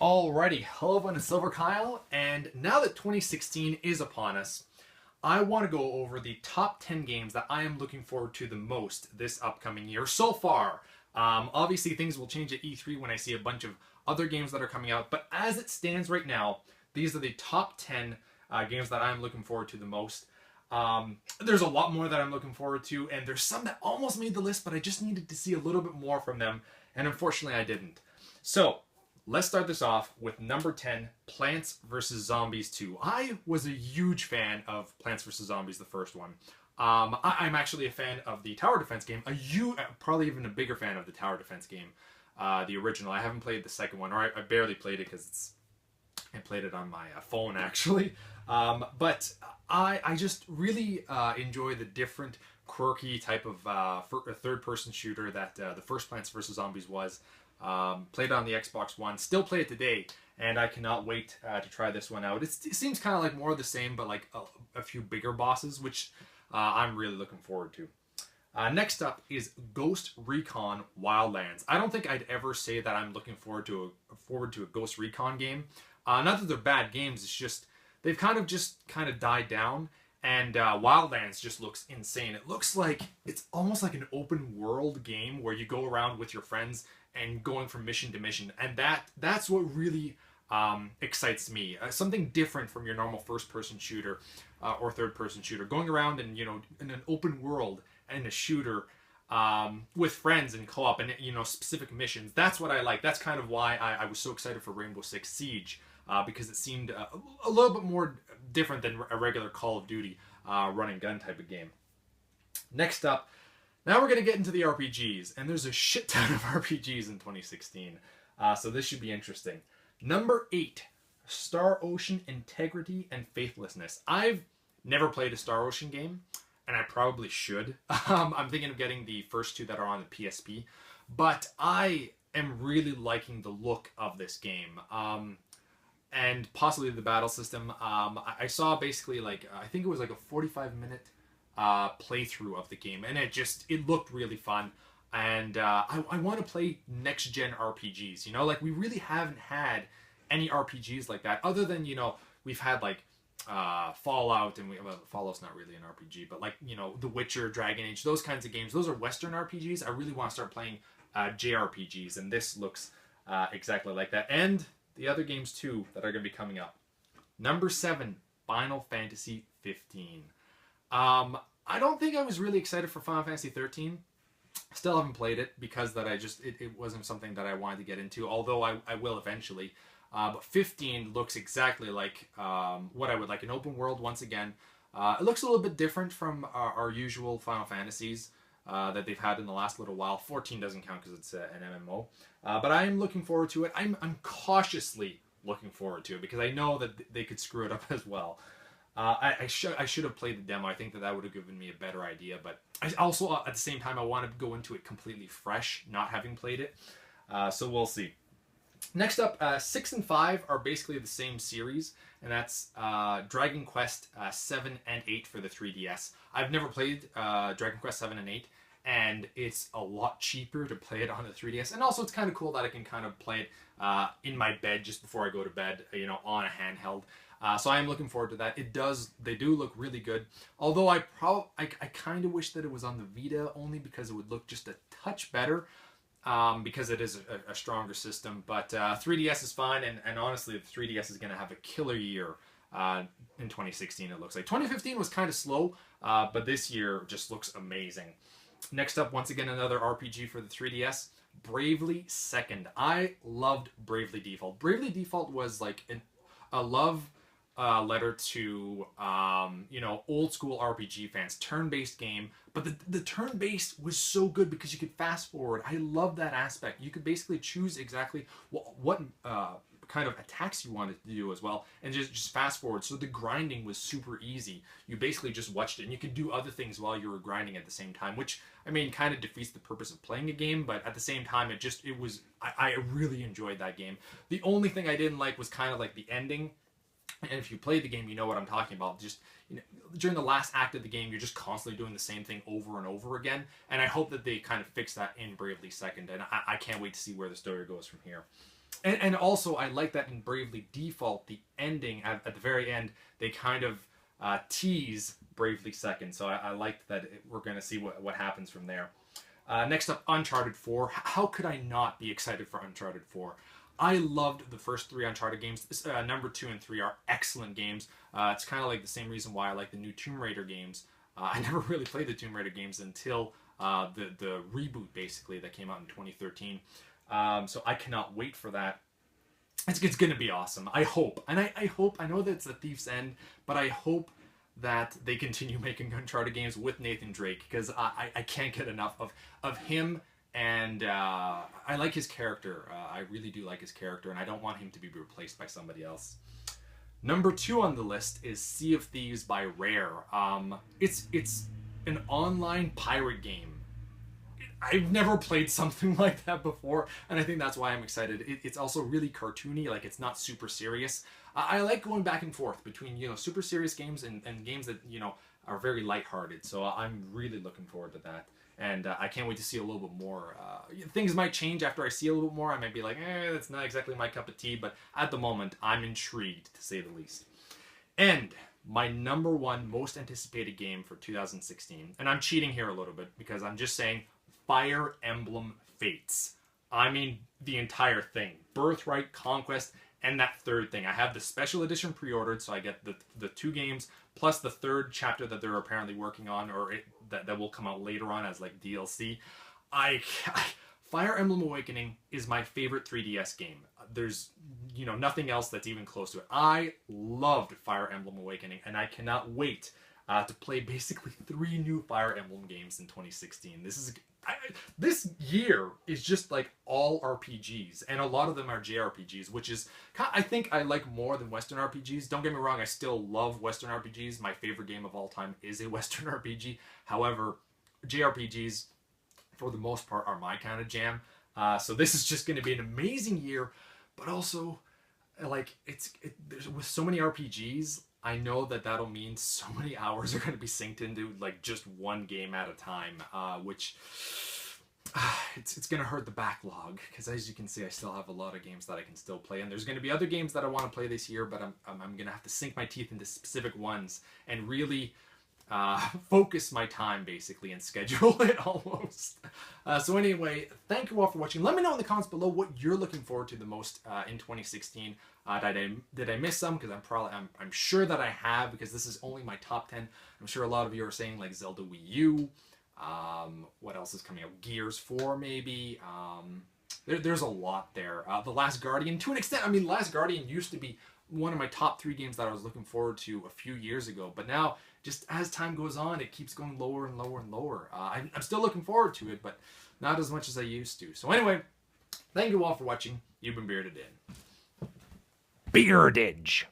Alrighty, hello everyone, it's Silver Kyle, and now that 2016 is upon us, I want to go over the top 10 games that I am looking forward to the most this upcoming year so far. Obviously, things will change at E3 when I see a bunch of other games that are coming out, but as it stands right now, these are the top 10 games that I'm looking forward to the most. There's a lot more that I'm looking forward to, and there's some that almost made the list, but I just needed to see a little bit more from them, and unfortunately I didn't. So, let's start this off with number 10, Plants vs. Zombies 2. I was a huge fan of Plants vs. Zombies, the first one. I'm actually a fan of the tower defense game, probably even a bigger fan of the tower defense game, the original. I haven't played the second one, or I barely played it because I played it on my phone actually. But I just really enjoy the different quirky type of third-person shooter that the first Plants vs. Zombies was. Played it on the Xbox One, still play it today, and I cannot wait to try this one out. It seems kind of like more of the same, but like a few bigger bosses, which I'm really looking forward to. Next up is Ghost Recon Wildlands. I don't think I'd ever say that I'm looking forward to a Ghost Recon game. Not that they're bad games, it's just they've kind of died down. And Wildlands just looks insane. It looks like it's almost like an open world game where you go around with your friends and going from mission to mission. And that's what really excites me. Something different from your normal first-person shooter or third-person shooter. Going around and, in an open world and a shooter with friends and co-op and, specific missions. That's what I like. That's kind of why I was so excited for Rainbow Six Siege. Because it seemed a little bit more different than a regular Call of Duty run and gun type of game. Next up, now we're going to get into the RPGs, and there's a shit ton of RPGs in 2016, so this should be interesting. Number 8, Star Ocean Integrity and Faithlessness. I've never played a Star Ocean game, and I probably should. I'm thinking of getting the first two that are on the PSP, but I am really liking the look of this game. And possibly the battle system. I saw basically I think it was like a 45-minute playthrough of the game, and it looked really fun. And I want to play next gen RPGs. We really haven't had any RPGs like that, other than we've had Fallout, and Fallout's not really an RPG, but The Witcher, Dragon Age, those kinds of games. Those are Western RPGs. I really want to start playing JRPGs, and this looks exactly like that. And the other games too that are going to be coming up. Number 7, Final Fantasy 15. I don't think I was really excited for Final Fantasy 13. Still haven't played it because it wasn't something that I wanted to get into, although I will eventually. But 15 looks exactly like what I would like. An open world once again. It looks a little bit different from our usual Final Fantasies that they've had in the last little while. 14 doesn't count because it's an MMO. But I am looking forward to it. I'm cautiously looking forward to it because I know that they could screw it up as well. I should have played the demo. I think that would have given me a better idea. But I also, at the same time, I want to go into it completely fresh, not having played it. So we'll see. Next up, 6 and 5 are basically the same series, and that's Dragon Quest 7 and 8 for the 3DS. I've never played Dragon Quest 7 and 8, and it's a lot cheaper to play it on the 3DS. And also, it's kind of cool that I can kind of play it in my bed just before I go to bed, on a handheld. So I am looking forward to that. They do look really good. Although I kind of wish that it was on the Vita only because it would look just a touch better. Because it is a stronger system. But 3DS is fine, and honestly, the 3DS is going to have a killer year in 2016, it looks like. 2015 was kind of slow, but this year just looks amazing. Next up, once again, another RPG for the 3DS, Bravely Second. I loved Bravely Default. Bravely Default was like a love letter to old school RPG fans, turn-based game, but the turn-based was so good because you could fast forward. I love that aspect. You could basically choose exactly what kind of attacks you wanted to do as well, and just fast forward. So the grinding was super easy. You basically just watched it, and you could do other things while you were grinding at the same time, which kind of defeats the purpose of playing a game. But at the same time, I really enjoyed that game. The only thing I didn't like was kind of like the ending. And if you play the game, you know what I'm talking about. Just during the last act of the game, you're just constantly doing the same thing over and over again. And I hope that they kind of fix that in Bravely Second. And I can't wait to see where the story goes from here. And also, I like that in Bravely Default, the ending at the very end, they kind of tease Bravely Second. So I liked that we're going to see what happens from there. Next up, Uncharted 4. How could I not be excited for Uncharted 4? I loved the first three Uncharted games. Number 2 and 3 are excellent games. It's kind of like the same reason why I like the new Tomb Raider games. I never really played the Tomb Raider games until the reboot, basically, that came out in 2013. So I cannot wait for that. It's going to be awesome. I hope. And I hope, I know that it's a Thief's End, but I hope that they continue making Uncharted games with Nathan Drake, because I can't get enough of him, and I like his character. I really do like his character, and I don't want him to be replaced by somebody else. Number 2 on the list is Sea of Thieves by Rare. It's an online pirate game. I've never played something like that before, and I think that's why I'm excited. It's also really cartoony, like it's not super serious. I like going back and forth between, super serious games and games that, are very lighthearted. So I'm really looking forward to that. And I can't wait to see a little bit more. Things might change after I see a little bit more. I might be like, that's not exactly my cup of tea, but at the moment, I'm intrigued, to say the least. And my number 1 most anticipated game for 2016, and I'm cheating here a little bit because I'm just saying Fire Emblem Fates. I mean, the entire thing. Birthright, Conquest, and that third thing. I have the special edition pre-ordered, so I get the 2 games, plus the 3rd chapter that they're apparently working on, or that will come out later on as like DLC. Fire Emblem Awakening is my favorite 3DS game. There's, nothing else that's even close to it. I loved Fire Emblem Awakening, and I cannot wait to play basically 3 new Fire Emblem games in 2016. This year is just like all RPGs, and a lot of them are JRPGs, which is, I think I like more than Western RPGs. Don't get me wrong, I still love Western RPGs. My favorite game of all time is a Western RPG. However, JRPGs, for the most part, are my kind of jam. So this is just going to be an amazing year, but also, like, there's, with so many RPGs, I know that'll mean so many hours are going to be synced into like just one game at a time, which it's going to hurt the backlog, because as you can see, I still have a lot of games that I can still play, and there's going to be other games that I want to play this year, but I'm going to have to sink my teeth into specific ones and really focus my time, basically, and schedule it almost. So anyway, thank you all for watching. Let me know in the comments below what you're looking forward to the most in 2016. Did I miss some? Because I'm sure that I have, because this is only my top 10. I'm sure a lot of you are saying like Zelda Wii U. What else is coming out? Gears 4 maybe. There's a lot there. The Last Guardian, to an extent. I mean, Last Guardian used to be one of my top 3 games that I was looking forward to a few years ago, but now, just as time goes on, it keeps going lower and lower and lower. I'm still looking forward to it, but not as much as I used to. So anyway, thank you all for watching. You've been Bearded In. Beardage.